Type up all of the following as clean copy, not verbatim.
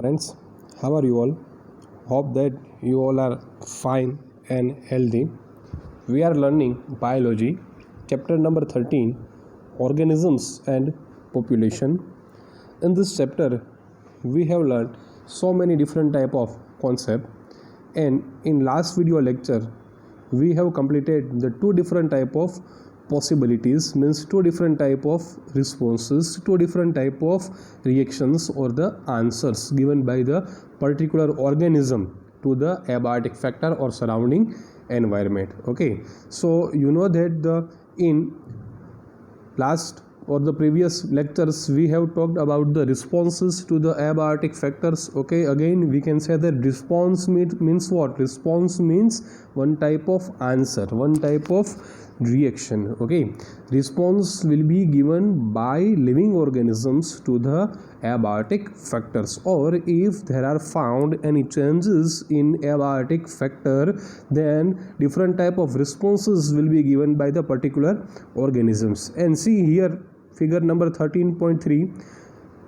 Friends, how are you all? Hope that you all are fine and healthy. We are learning biology, chapter number 13, organisms and population. In this chapter, we have learned so many different type of concept, and in last video lecture we have completed the two different type of possibilities, means two different type of responses, two different type of reactions or the answers given by the particular organism to the abiotic factor or surrounding environment. Okay, so you know that the in last or the previous lectures we have talked about the responses to the abiotic factors. Okay, again we can say that response means what? Response means one type of answer, one type of reaction. Okay, response will be given by living organisms to the abiotic factors, or if there are found any changes in abiotic factor, then different type of responses will be given by the particular organisms. And see here figure number 13.3,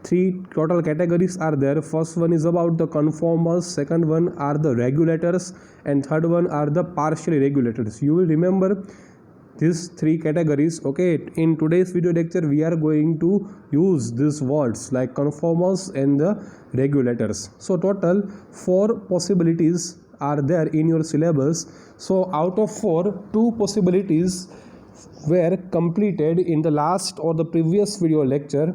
three total categories are there. First one is about the conformers, second one are the regulators, and third one are the partially regulators. You will remember these three categories. Okay, in today's video lecture we are going to use these words like conformers and the regulators. So total 4 possibilities are there in your syllabus. So out of 4, 2 possibilities were completed in the last or the previous video lecture,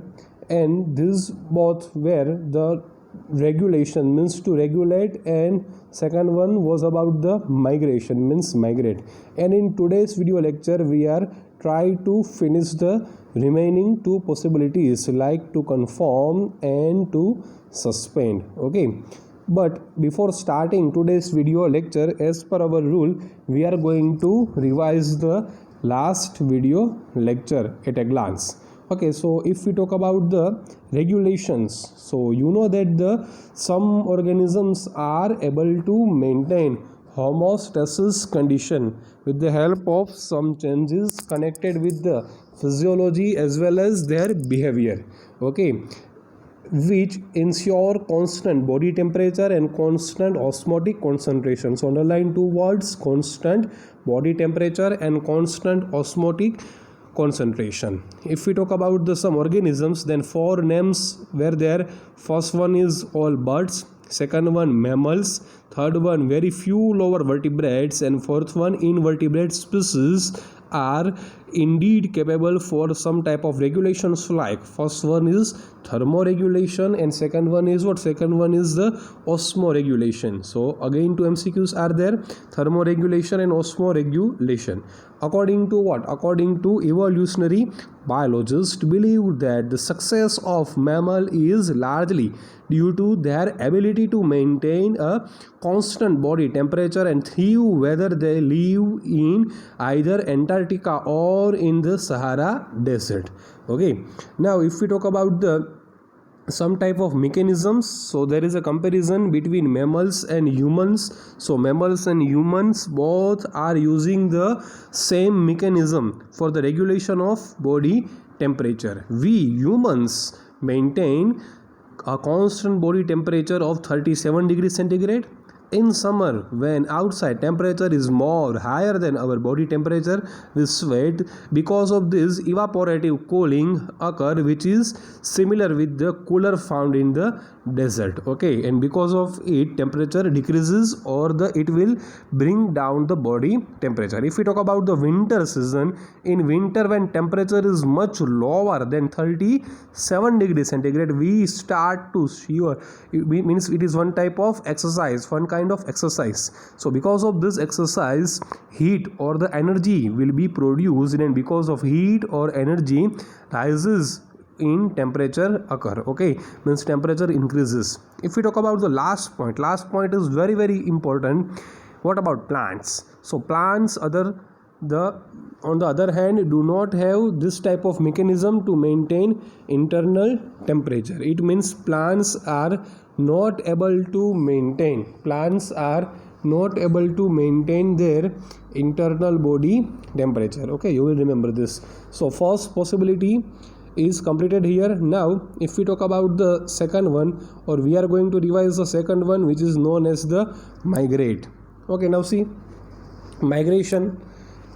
and these both were the regulation, means to regulate, and second one was about the migration, means migrate. And in today's video lecture we are try to finish the remaining 2 possibilities like to conform and to suspend. Okay, but before starting today's video lecture, as per our rule, we are going to revise the last video lecture at a glance. Okay, so if we talk about the regulations, so you know that the some organisms are able to maintain homeostasis condition with the help of some changes connected with the physiology as well as their behavior. Okay, which ensure constant body temperature and constant osmotic concentration. So underline 2 words: constant body temperature and constant osmotic concentration. If we talk about the some organisms, then 4 names were there. First one is all birds, second one mammals, third one very few lower vertebrates, and fourth one invertebrate species are indeed capable for some type of regulations. Like first one is thermoregulation and second one is what? Second one is the osmoregulation. So again 2 MCQs are there: thermoregulation and osmoregulation. According to what? According to evolutionary biologists believe that the success of mammal is largely due to their ability to maintain a constant body temperature and thrive whether they live in either Antarctica or in the Sahara Desert. Okay, now if we talk about the some type of mechanisms, so there is a comparison between mammals and humans. So mammals and humans both are using the same mechanism for the regulation of body temperature. We humans maintain a constant body temperature of 37 degrees centigrade. In summer, when outside temperature is more higher than our body temperature, we sweat. Because of this, evaporative cooling occur, which is similar with the cooler found in the desert. Okay, and because of it, temperature decreases or it will bring down the body temperature. If we talk about the winter season, in winter when temperature is much lower than 37 degrees centigrade, we start to shiver. It means it is one type of exercise, one kind of exercise. So because of this exercise, heat or the energy will be produced, and because of heat or energy, rises in temperature occur. Okay, means temperature increases. If we talk about the last point is very very important. What about plants? So plants on the other hand do not have this type of mechanism to maintain internal temperature. It means plants are not able to maintain their internal body temperature. Okay, you will remember this. So first possibility is completed here. Now if we talk about the second one, or we are going to revise the second one, which is known as the migrate. Okay, now see, migration.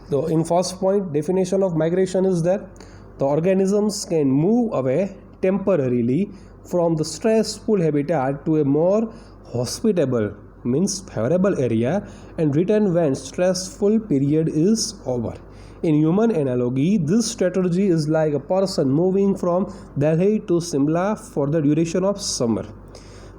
So in first point, definition of migration is that the organisms can move away temporarily from the stressful habitat to a more hospitable, means favorable area, and return when stressful period is over. In human analogy, this strategy is like a person moving from Delhi to Simla for the duration of summer.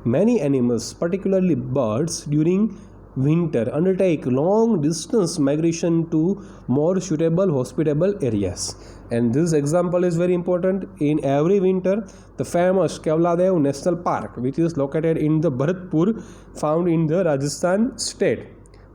Many animals, particularly birds, during winter undertake long distance migration to more suitable hospitable areas. And this example is very important. In every winter, the famous Kevladev National Park, which is located in the Bharatpur, found in the Rajasthan state,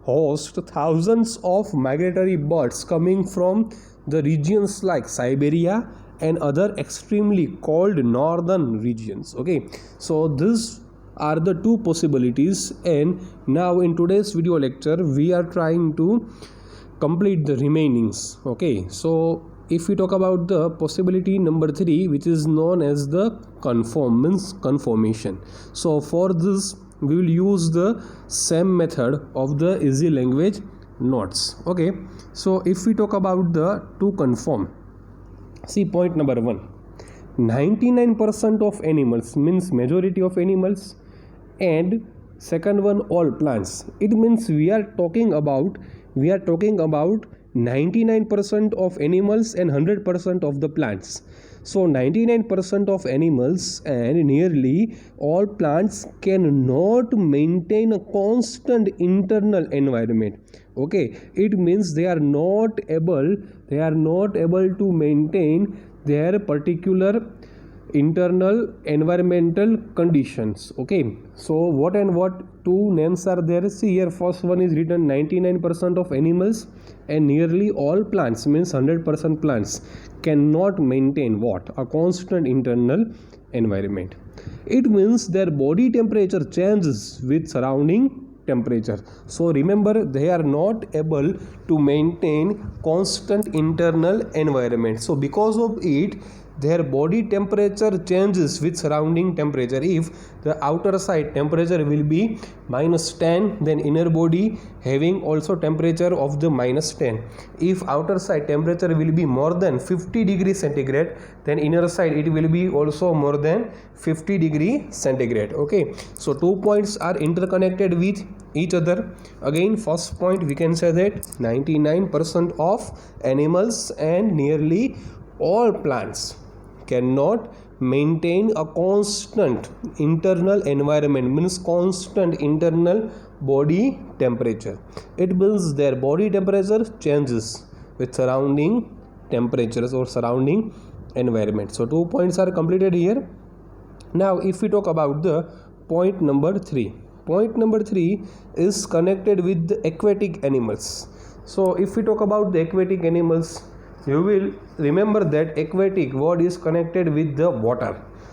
hosts thousands of migratory birds coming from the regions like Siberia and other extremely cold northern regions. Okay, so this are the two possibilities, and now in today's video lecture we are trying to complete the remainings. Okay, so if we talk about the possibility number 3, which is known as the conform, means conformation. So for this we will use the same method of the easy language notes. Okay, so if we talk about the to conform, see point number 1, 99% of animals means majority of animals, and second one all plants. It means we are talking about 99% of animals and 100% of the plants. So 99% of animals and nearly all plants cannot maintain a constant internal environment. Okay, it means they are not able to maintain their particular internal environmental conditions. Okay, so what and what two names are there? See here, first one is written 99% of animals and nearly all plants, means 100% plants, cannot maintain what? A constant internal environment. It means their body temperature changes with surrounding temperature. So remember, they are not able to maintain constant internal environment. So because of it, their body temperature changes with surrounding temperature. If the outer side temperature will be -10, then inner body having also temperature of the -10. If outer side temperature will be more than 50 degrees centigrade, then inner side it will be also more than 50 degree centigrade. Okay, so 2 points are interconnected with each other. Again, first point we can say that 99% of animals and nearly all plants cannot maintain a constant internal environment, means constant internal body temperature. It means their body temperature changes with surrounding temperatures or surrounding environment. So 2 points are completed here. Now if we talk about the point number 3, point number 3 is connected with the aquatic animals. So if we talk about the aquatic animals, you will remember that aquatic word is connected with the water.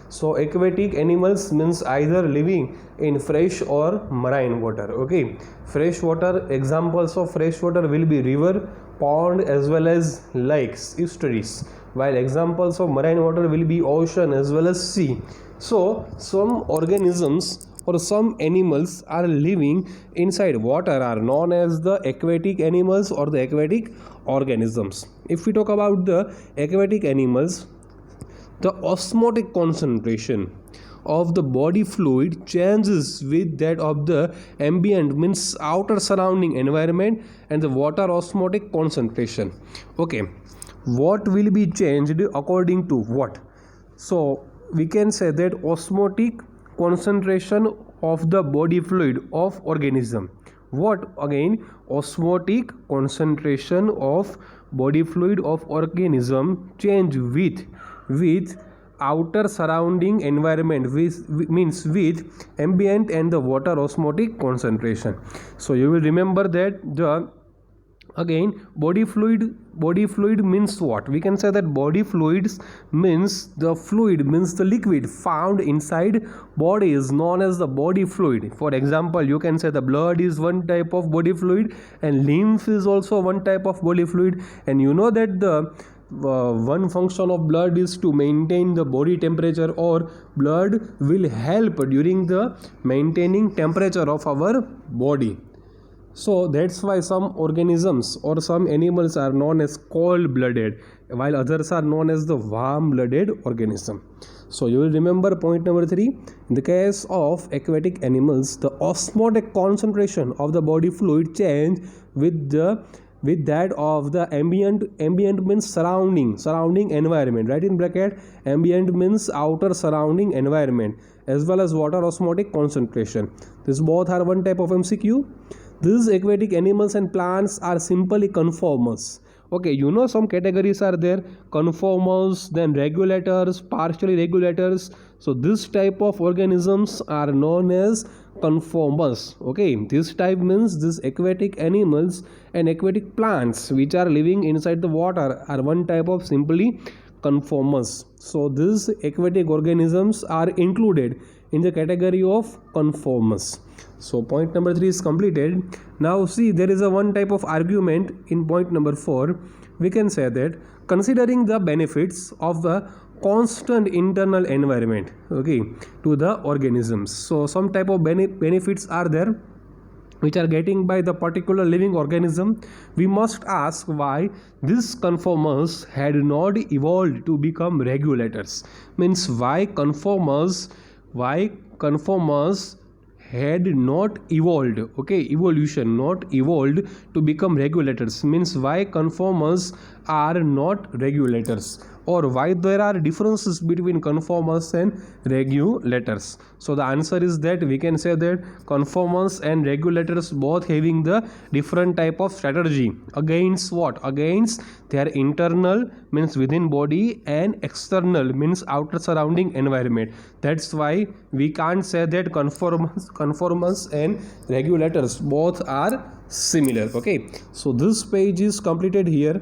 So aquatic animals means either living in fresh or marine water. Okay, fresh water, examples of fresh water will be river, pond, as well as lakes, estuaries, while examples of marine water will be ocean as well as sea. So some organisms or some animals are living inside water are known as the aquatic animals or the aquatic organisms. If we talk about the aquatic animals, the osmotic concentration of the body fluid changes with that of the ambient, means outer surrounding environment, and the water osmotic concentration. Okay, what will be changed according to what? So we can say that osmotic concentration of the body fluid of organism. What again? Osmotic concentration of body fluid of organism change with outer surrounding environment, with means with ambient and the water osmotic concentration. So you will remember that the again body fluid means what? We can say that body fluids means the fluid, means the liquid found inside body is known as the body fluid. For example, you can say the blood is one type of body fluid and lymph is also one type of body fluid, and you know that the one function of blood is to maintain the body temperature, or blood will help during the maintaining temperature of our body. So that's why some organisms or some animals are known as cold-blooded, while others are known as the warm-blooded organism. So you will remember point number 3. In the case of aquatic animals, the osmotic concentration of the body fluid change with that of the ambient means surrounding environment, right? In bracket, ambient means outer surrounding environment, as well as water osmotic concentration. These both are one type of MCQ. These aquatic animals and plants are simply conformers. Okay, you know some categories are there: conformers, then regulators, partially regulators. So this type of organisms are known as conformers. Okay, this type means these aquatic animals and aquatic plants which are living inside the water are one type of simply conformers. So these aquatic organisms are included in the category of conformers. So point number 3 is completed. Now see, there is a one type of argument in point number 4. We can say that considering the benefits of the constant internal environment, okay, to the organisms. So some type of benefits are there which are getting by the particular living organism. We must ask why these conformers had not evolved to become regulators. Means why conformers had not evolved, okay, evolution not evolved to become regulators. Means why conformers are not regulators, or why there are differences between conformers and regulators. So the answer is that we can say that conformers and regulators both having the different type of strategy against what? Against their internal means within body and external means outer surrounding environment. That's why we can't say that conformers and regulators both are similar. Okay, so this page is completed here.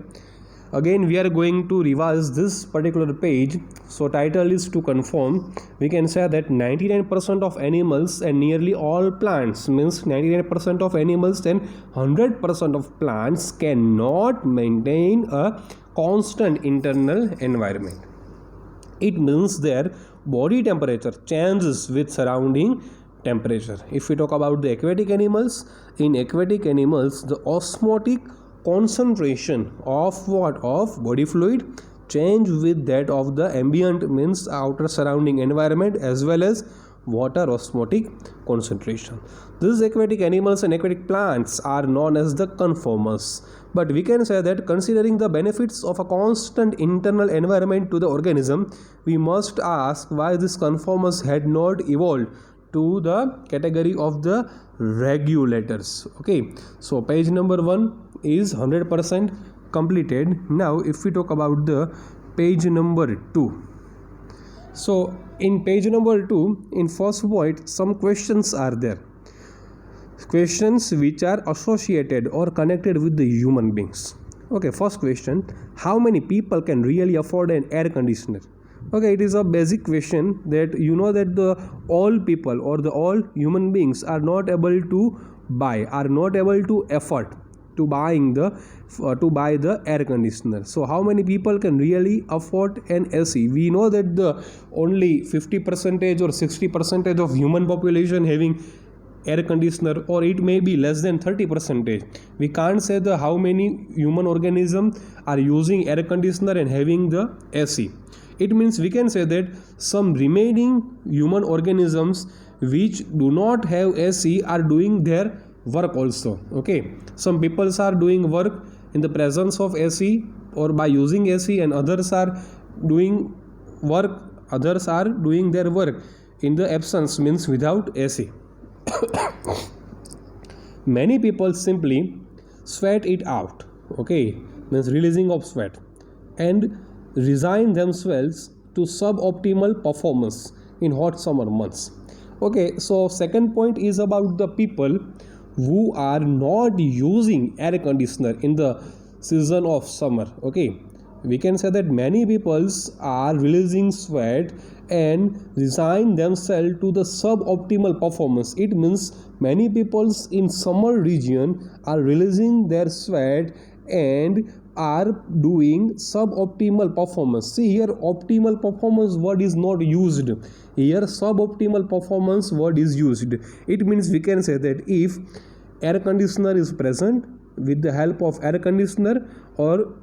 Again we are going to revise this particular page. So title is to conform. We can say that 99% of animals and nearly all plants, means 99% of animals and 100% of plants cannot maintain a constant internal environment. It means their body temperature changes with surrounding temperature. If we talk about the aquatic animals, in aquatic animals the osmotic concentration of body fluid change with that of the ambient means outer surrounding environment, as well as water osmotic concentration. These aquatic animals and aquatic plants are known as the conformers. But we can say that considering the benefits of a constant internal environment to the organism, we must ask why these conformers had not evolved to the category of the regulators. Okay, so page number 1 is 100% completed. Now if we talk about the page number 2, so in page number 2, in first point, some questions are there, questions which are associated or connected with the human beings. Okay, first question: how many people can really afford an air conditioner? Okay, it is a basic question that you know that the all people or the all human beings are not able to buy, are not able to afford to buy the air conditioner. So how many people can really afford an AC? We know that the only 50% or 60% of human population having air conditioner, or it may be less than 30%. We can't say the how many human organisms are using air conditioner and having the AC. It means we can say that some remaining human organisms which do not have AC are doing their work also. Okay, some people are doing work in the presence of AC or by using AC, and others are doing their work in the absence means without AC. Many people simply sweat it out, okay, means releasing of sweat, and resign themselves to suboptimal performance in hot summer months. Okay, so second point is about the people who are not using air conditioner in the season of summer. Okay, we can say that many people are releasing sweat and resign themselves to the suboptimal performance. It means many people in summer region are releasing their sweat and are doing suboptimal performance. See here, optimal performance word is not used. Here suboptimal performance word is used. It means we can say that if air conditioner is present, with the help of air conditioner or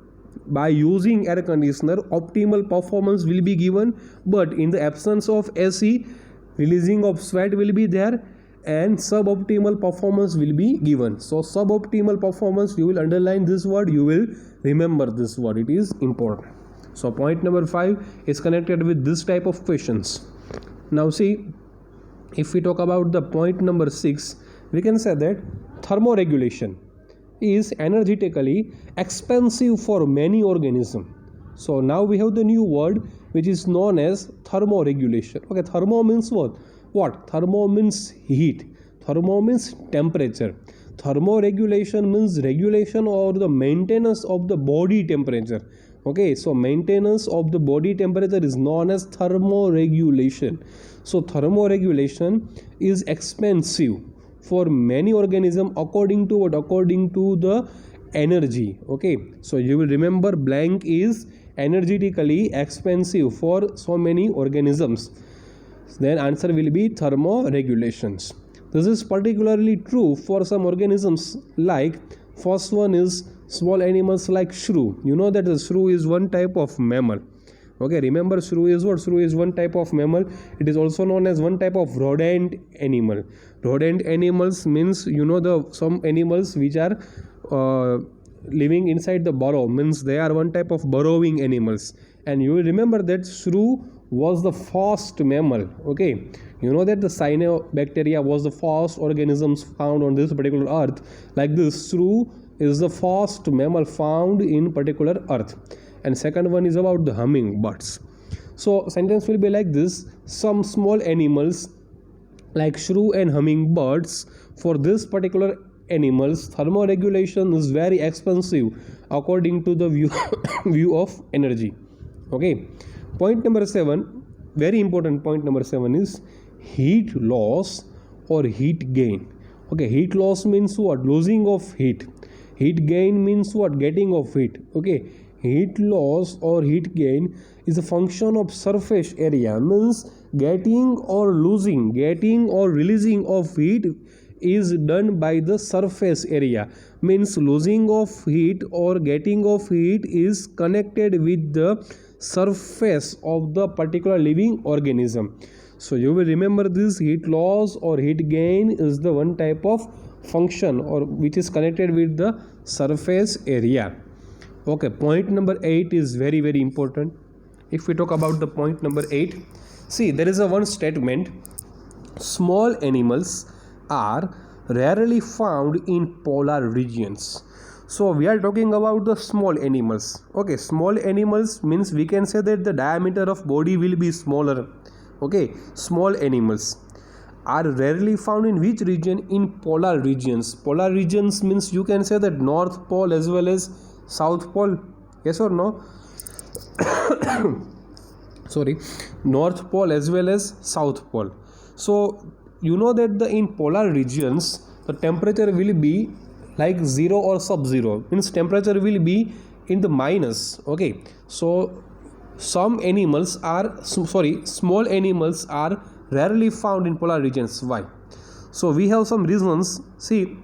by using air conditioner, optimal performance will be given. But in the absence of AC, releasing of sweat will be there and suboptimal performance will be given. So suboptimal performance, you will underline this word, you will remember this word, it is important. So point number 5 is connected with this type of questions. Now see, if we talk about the point number 6, we can say that thermoregulation is energetically expensive for many organisms. So now we have the new word which is known as thermoregulation. Okay, thermo means what? Thermo means heat. Thermo means temperature. Thermoregulation means regulation or the maintenance of the body temperature. Okay, so maintenance of the body temperature is known as thermoregulation. So thermoregulation is expensive for many organisms according to what? According to the energy. Okay, so you will remember blank is energetically expensive for so many organisms. Then answer will be thermoregulations. This is particularly true for some organisms, like first one is small animals like shrew. You know that the shrew is one type of mammal. Okay, remember shrew is what? Shrew is one type of mammal. It is also known as one type of rodent animal. Rodent animals means, you know, the some animals which are living inside the burrow, means they are one type of burrowing animals. And you will remember that shrew was the first mammal. Okay, you know that the cyanobacteria was the first organisms found on this particular earth. Like this, shrew is the first mammal found in particular earth. And second one is about the hummingbirds. So sentence will be like this: some small animals like shrew and hummingbirds, for this particular animals thermoregulation is very expensive according to the view of energy. Okay, point number 7, very important point number 7 is heat loss or heat gain. Okay, heat loss means what? Losing of heat. Heat gain means what? Getting of heat. Okay, heat loss or heat gain is a function of surface area, means getting or losing, getting or releasing of heat is done by the surface area. Means losing of heat or getting of heat is connected with the surface of the particular living organism. So you will remember this: heat loss or heat gain is the one type of function or which is connected with the surface area. Okay, point number 8 is very important. If we talk about the point number 8, see, there is a one statement: small animals are rarely found in polar regions. So we are talking about the small animals. Okay, small animals means we can say that the diameter of body will be smaller. Okay, small animals are rarely found in which region? In polar regions. Polar regions means you can say that North Pole as well as South Pole. Yes or no? Sorry, North Pole as well as South Pole. So you know that in polar regions the temperature will be like 0 or sub-zero, means temperature will be in the minus. Okay, so some animals are small animals are rarely found in polar regions. Why? So we have some reasons. See,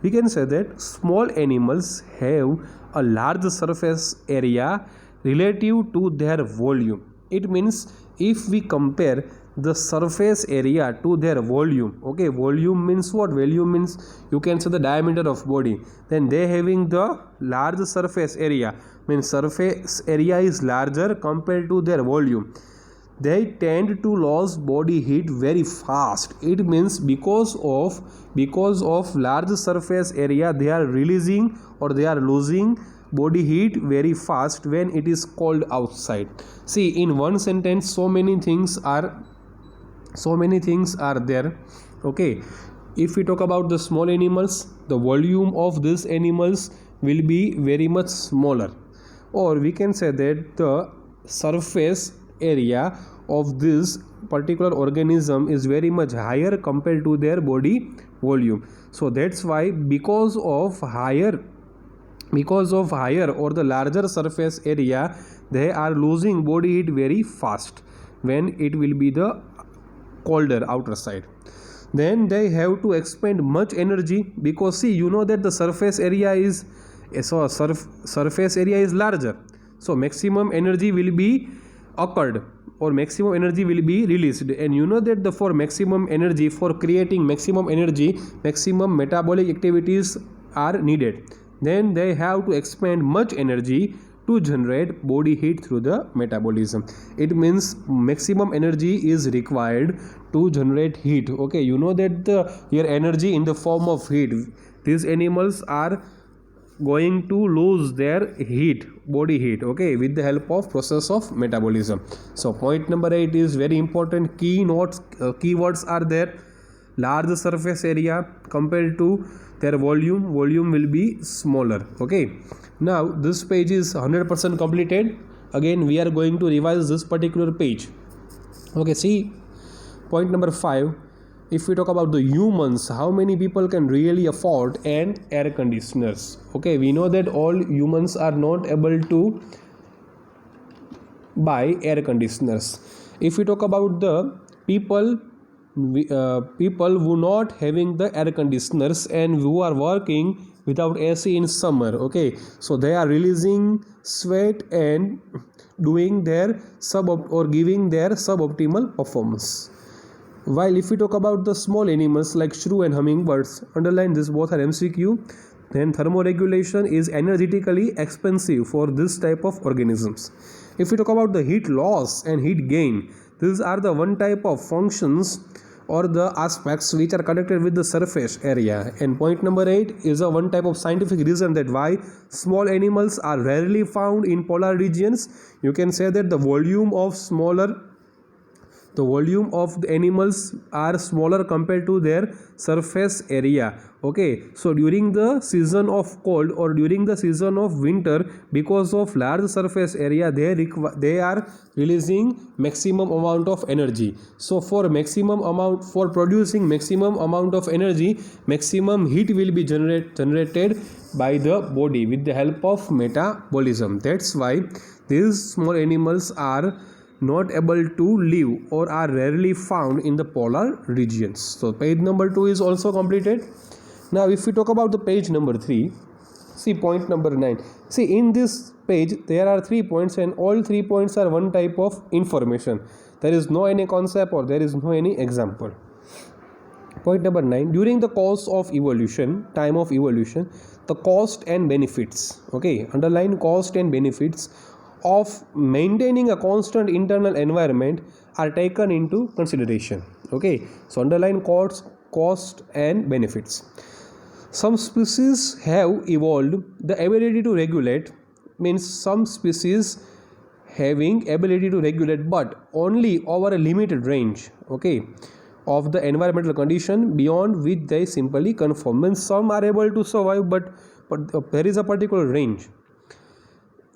we can say that small animals have a large surface area relative to their volume. It means if we compare the surface area to their volume, okay, volume means what? Volume means you can say the diameter of body, then they having the large surface area, means surface area is larger compared to their volume. They tend to lose body heat very fast. It means because of large surface area, they are releasing or they are losing body heat very fast when it is cold outside. See, in one sentence so many things are there. Okay, if we talk about the small animals, the volume of these animals will be very much smaller, or we can say that the surface area of this particular organism is very much higher compared to their body volume. So that's why, because of higher because of higher or the larger surface area, they are losing body heat very fast when it will be the colder outer side. Then they have to expend much energy, because see, you know that the surface area is surface area is larger, so maximum energy will be occurred, or maximum energy will be released, and you know that the for maximum energy, for creating maximum energy, maximum metabolic activities are needed. Then they have to expend much energy to generate body heat through the metabolism. It means maximum energy is required to generate heat. Okay, you know that your energy in the form of heat, these animals are going to lose their heat, body heat, okay, with the help of process of metabolism. So point number 8 is very important. Keywords are there. Large surface area compared to their volume will be smaller. Okay, now this page is 100% completed. Again we are going to revise this particular page. Okay, see point number 5. If we talk about the humans, how many people can really afford an air conditioners? Okay, we know that all humans are not able to buy air conditioners. If we talk about the people who not having the air conditioners and who are working without AC in summer, okay, so they are releasing sweat and doing their giving their suboptimal performance. While if we talk about the small animals like shrew and hummingbirds, underline this, both are MCQ. Then thermoregulation is energetically expensive for this type of organisms. If we talk about the heat loss and heat gain, these are the one type of functions or the aspects which are connected with the surface area. And point number 8 is a one type of scientific reason that why small animals are rarely found in polar regions. You can say that the volume of the animals are smaller compared to their surface area. Okay, so during the season of cold or during the season of winter, because of large surface area, they are releasing maximum amount of energy. So for producing maximum amount of energy, maximum heat will be generated by the body with the help of metabolism. That's why these small animals are not able to live or are rarely found in the polar regions. So page number 2 is also completed. Now if we talk about the page number 3, see point number 9. See, in this page there are 3 points and all 3 points are one type of information. There is no any concept or there is no any example. Point number 9, during the course of evolution, time of evolution, the cost and benefits, okay, underline cost and benefits of maintaining a constant internal environment are taken into consideration. Okay, so underline cost and benefits. Some species have evolved the ability to regulate, means some species having ability to regulate but only over a limited range, okay, of the environmental condition beyond which they simply conform. Means some are able to survive but there is a particular range.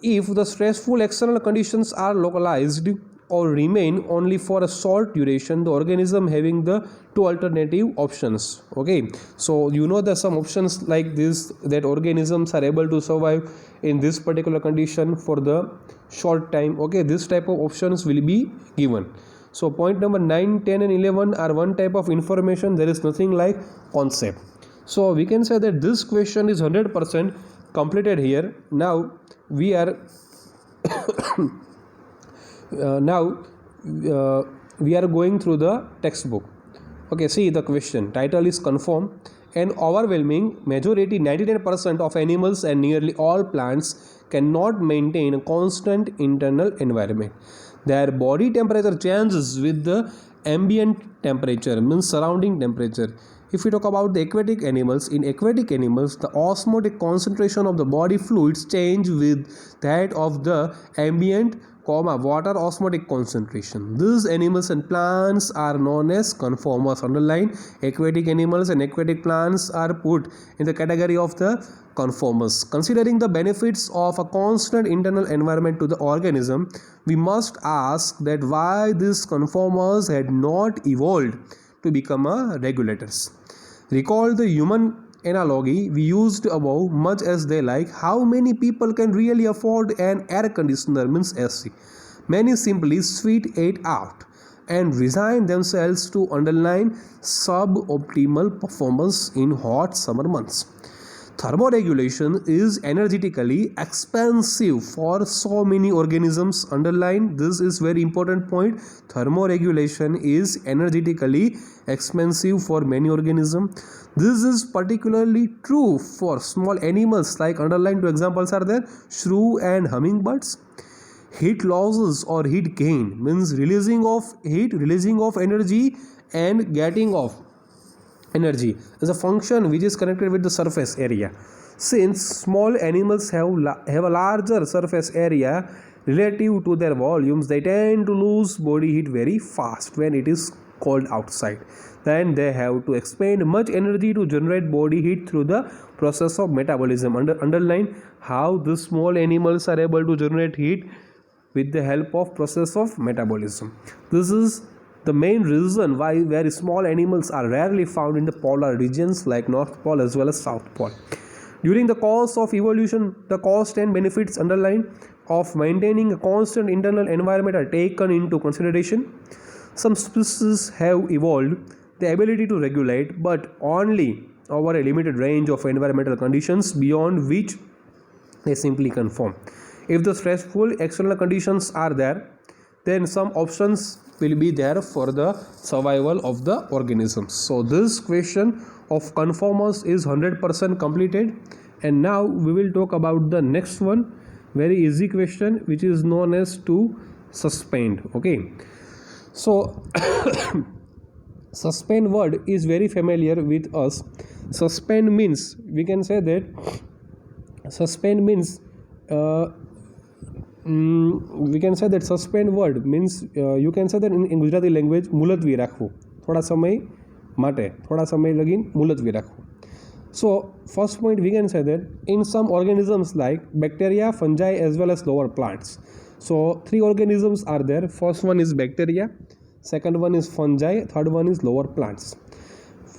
If the stressful external conditions are localized or remain only for a short duration, the organism having the two alternative options. Okay, so you know there are some options like this, that organisms are able to survive in this particular condition for the short time. Okay, this type of options will be given. So point number 9, 10 and 11 are one type of information. There is nothing like concept. So we can say that this question is 100% completed here. Now we are we are going through the textbook. Okay, see the question. Title is confirm. An overwhelming majority, 99% of animals and nearly all plants cannot maintain a constant internal environment. Their body temperature changes with the ambient temperature, means surrounding temperature. If we talk about the aquatic animals, in aquatic animals, the osmotic concentration of the body fluids change with that of the ambient, water osmotic concentration. These animals and plants are known as conformers. Underline, aquatic animals and aquatic plants are put in the category of the conformers. Considering the benefits of a constant internal environment to the organism, we must ask that why these conformers had not evolved to become regulators. Recall the human analogy we used above, much as they like, how many people can really afford an air conditioner means AC? Many simply sweat it out and resign themselves to underline suboptimal performance in hot summer months. Thermoregulation is energetically expensive for so many organisms. Underline, this is very important point. Thermoregulation is energetically expensive for many organisms. This is particularly true for small animals, like underline two examples are there, shrew and hummingbirds. Heat losses or heat gain means releasing of heat, releasing of energy and getting of energy is a function which is connected with the surface area. Since small animals have a larger surface area relative to their volumes, they tend to lose body heat very fast when it is cold outside. Then they have to expend much energy to generate body heat through the process of metabolism. Underline how the small animals are able to generate heat with the help of process of metabolism. This is the main reason why very small animals are rarely found in the polar regions like North Pole as well as South Pole. During the course of evolution, the cost and benefits underline of maintaining a constant internal environment are taken into consideration. Some species have evolved the ability to regulate, but only over a limited range of environmental conditions beyond which they simply conform. If the stressful external conditions are there, then some options will be there for the survival of the organisms. So this question of conformers is 100% completed, and now we will talk about the next one, very easy question, which is known as to suspend. Okay, so suspend word is very familiar with us. Suspend means, we can say that suspend means we can say that suspend word means you can say that in Gujarati language મુલતવી રાખવું, થોડા સમય માટે, થોડા સમય લગીન મુલતવી રાખવું. So first point we can say that in some organisms like bacteria, fungi as well as lower plants. So three organisms are there. First one is bacteria, second one is fungi, third one is lower plants.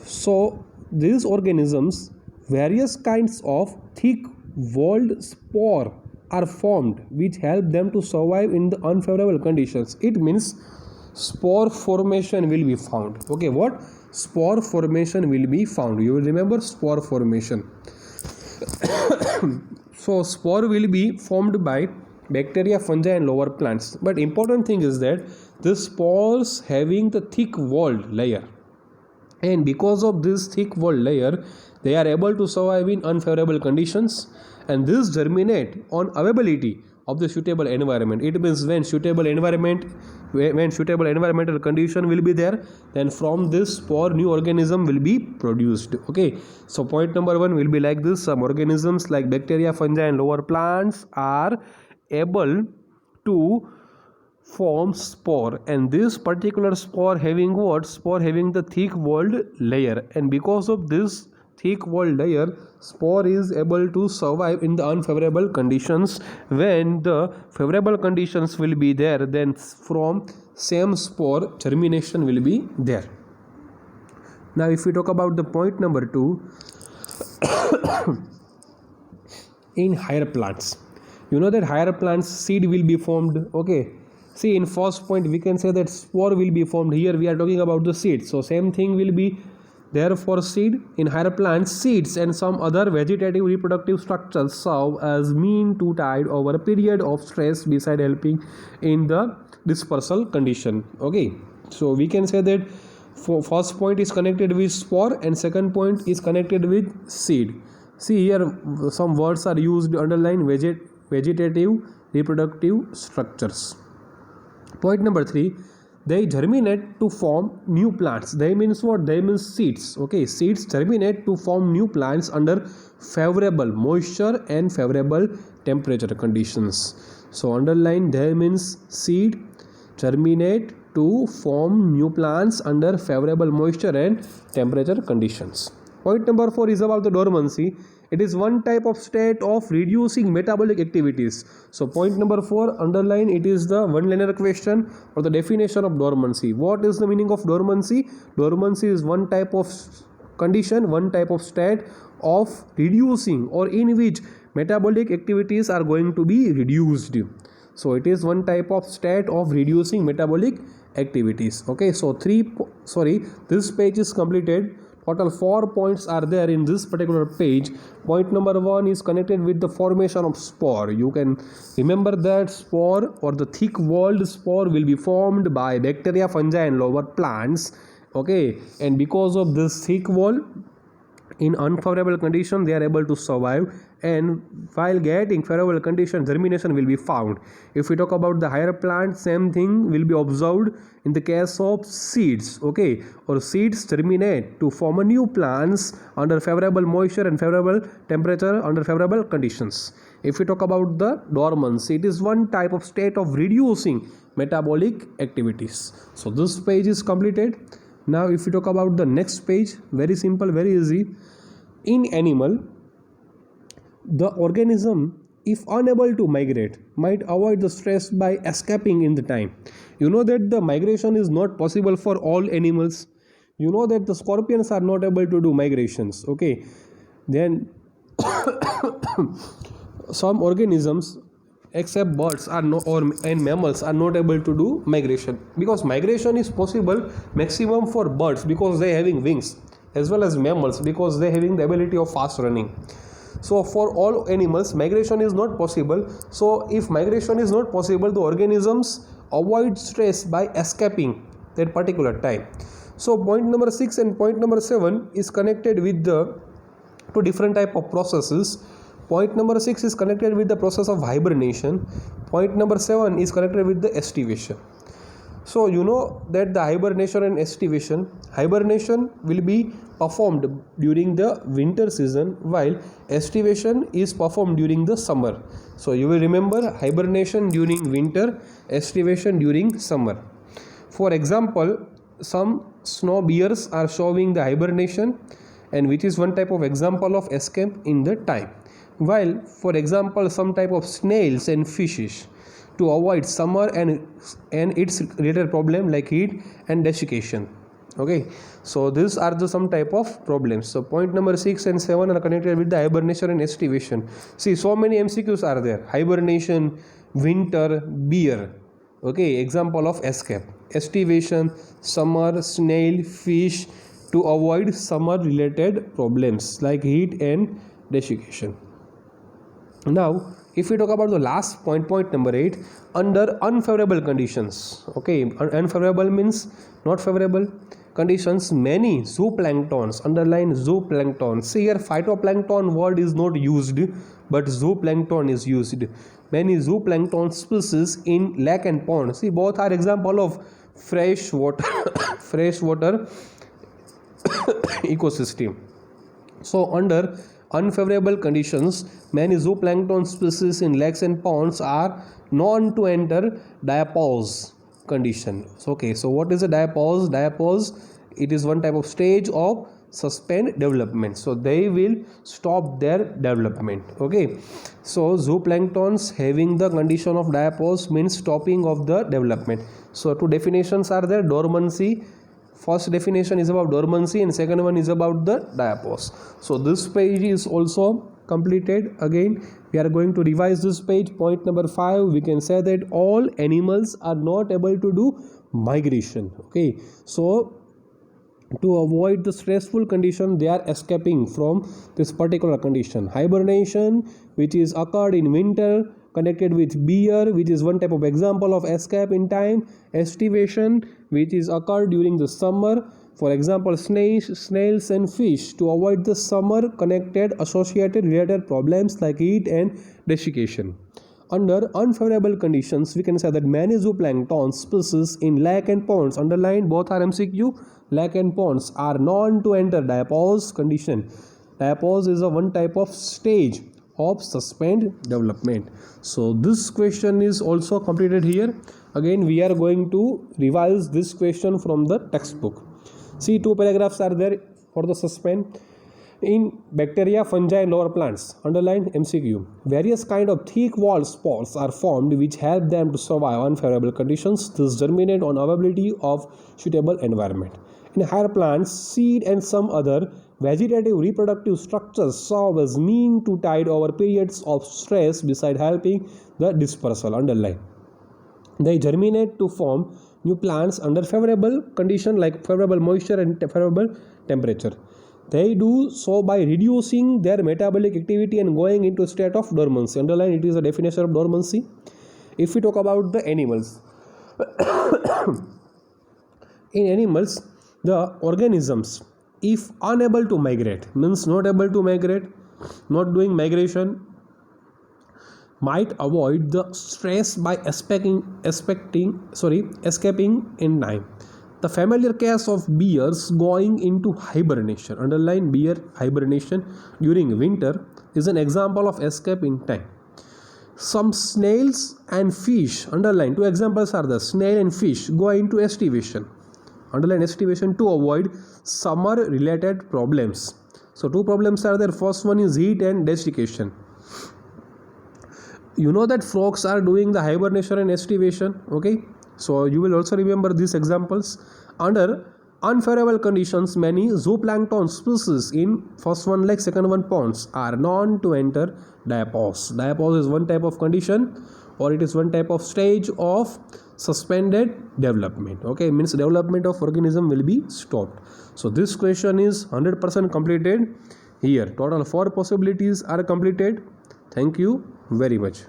So these organisms, various kinds of thick walled spore are formed which help them to survive in the unfavorable conditions. It means spore formation will be found. Okay, what? Spore formation will be found. You will remember spore formation. So spore will be formed by bacteria, fungi and lower plants. But important thing is that the spores having the thick walled layer, and because of this thick walled layer they are able to survive in unfavorable conditions, and this germinate on availability of the suitable environment. It means when suitable environmental condition will be there, then from this spore new organism will be produced. Okay, so point number one will be like this. Some organisms like bacteria, fungi and lower plants are able to form spore, and this particular spore having what? Spore having the thick walled layer, and because of this thick walled layer, spore is able to survive in the unfavorable conditions. When the favorable conditions will be there, then from same spore germination will be there. Now if we talk about the point number 2, in higher plants, you know that higher plants seed will be formed. Okay, see, in first point we can say that spore will be formed. Here we are talking about the seed, so same thing will be there for seed. In higher plants, seeds and some other vegetative reproductive structures serve as mean to tide over a period of stress beside helping in the dispersal condition. Okay, so we can say that for first point is connected with spore and second point is connected with seed. See here some words are used, underline vegetative reproductive structures. Point number 3, they germinate to form new plants. They means what? They means seeds. Okay, seeds germinate to form new plants under favorable moisture and favorable temperature conditions. So underline, they means seed germinate to form new plants under favorable moisture and temperature conditions. Point number 4 is about the dormancy. It is one type of state of reducing metabolic activities. So point number 4, underline, it is the one-liner question or the definition of dormancy. What is the meaning of dormancy? Dormancy is one type of condition, one type of state of reducing, or in which metabolic activities are going to be reduced. So it is one type of state of reducing metabolic activities. Okay, so this page is completed. Total 4 points are there in this particular page. Point number 1 is connected with the formation of spore. You can remember that spore, or the thick walled spore, will be formed by bacteria, fungi and lower plants. Okay, and because of this thick wall, in unfavorable condition they are able to survive, and while getting favorable condition, germination will be found. If we talk about the higher plant, same thing will be observed in the case of seeds. Okay, or seeds germinate to form a new plants under favorable moisture and favorable temperature under favorable conditions. If we talk about the dormancy, it is one type of state of reducing metabolic activities. So this page is completed. Now if we talk about the next page, very simple, very easy. In animal, the organism, if unable to migrate, might avoid the stress by escaping in the time. You know that the migration is not possible for all animals. You know that the scorpions are not able to do migrations. Okay, then some organisms except birds are and mammals are not able to do migration, because migration is possible maximum for birds because they having wings, as well as mammals because they having the ability of fast running. So for all animals migration is not possible. So if migration is not possible, the organisms avoid stress by escaping that particular time. So point number 6 and point number 7 is connected with the two different type of processes. Point number 6 is connected with the process of hibernation. Point number 7 is connected with the estivation. So you know that the hibernation and estivation, hibernation will be performed during the winter season, while estivation is performed during the summer. So you will remember hibernation during winter, estivation during summer. For example, some snow bears are showing the hibernation, and which is one type of example of escape in the time, while for example some type of snails and fishes to avoid summer and its related problem like heat and desiccation. Okay, so these are the some type of problems. So point number 6 and 7 are connected with the hibernation and estivation. See, so many MCQs are there. Hibernation, winter, bear. Okay, example of escape. Estivation, summer, snail, fish, to avoid summer related problems like heat and desiccation. Now if we talk about the last point, point number 8, under unfavorable conditions. Okay, unfavorable means not favorable conditions, many zooplanktons, underline zooplankton. See here, phytoplankton word is not used, but zooplankton is used. Many zooplankton species in lake and pond. See, both are example of fresh water freshwater ecosystem. So under unfavorable conditions, many zooplankton species in lakes and ponds are known to enter diapause condition. Okay, so what is a diapause? Diapause, it is one type of stage of suspend development. So they will stop their development. Okay, so zooplanktons having the condition of diapause means stopping of the development. So two definitions are there: dormancy. First definition is about dormancy and second one is about the diapause. So this page is also completed. Again we are going to revise this page. Point number 5, we can say that all animals are not able to do migration. Okay, so to avoid the stressful condition, they are escaping from this particular condition. Hibernation, which is occurred in winter, connected with bear, which is one type of example of escape in time. Estivation, which is occurred during the summer, for example snails and fish, to avoid the summer connected associated related problems like heat and desiccation. Under unfavorable conditions, we can say that many zooplankton species in lake and ponds, underlined, both are MCQ, lake and ponds, are known to enter diapause condition. Diapause is a one type of stage of suspend development. So this question is also completed here. Again we are going to revise this question from the textbook. See, two paragraphs are there for the suspend. In bacteria, fungi and lower plants, underlined, MCQ, various kind of thick walled spores are formed which help them to survive unfavorable conditions. This germinate on availability of suitable environment. In higher plants, seed and some other Vegetative reproductive structures serve as mean to tide over periods of stress beside helping the dispersal. Underline. They germinate to form new plants under favorable condition like favorable moisture and favorable temperature. They do so by reducing their metabolic activity and going into a state of dormancy. Underline, it is a definition of dormancy. If we talk about the animals, in animals, the organisms, if unable to migrate, means not able to migrate, not doing migration, might avoid the stress by escaping in time. The familiar case of bears going into hibernation, underline bear hibernation during winter, is an example of escape in time. Some snails and fish, underline, two examples are the snail and fish go into estivation, underline estivation, to avoid summer related problems. So two problems are there. First one is heat and desiccation. You know that frogs are doing the hibernation and estivation. Okay, so you will also remember these examples. Under unfavorable conditions, many zooplankton species in first one like second one ponds are known to enter diapause. Diapause is one type of condition, or it is one type of stage of suspended development. Okay, means development of organism will be stopped. So this question is 100% completed here. Total 4 possibilities are completed. Thank you very much.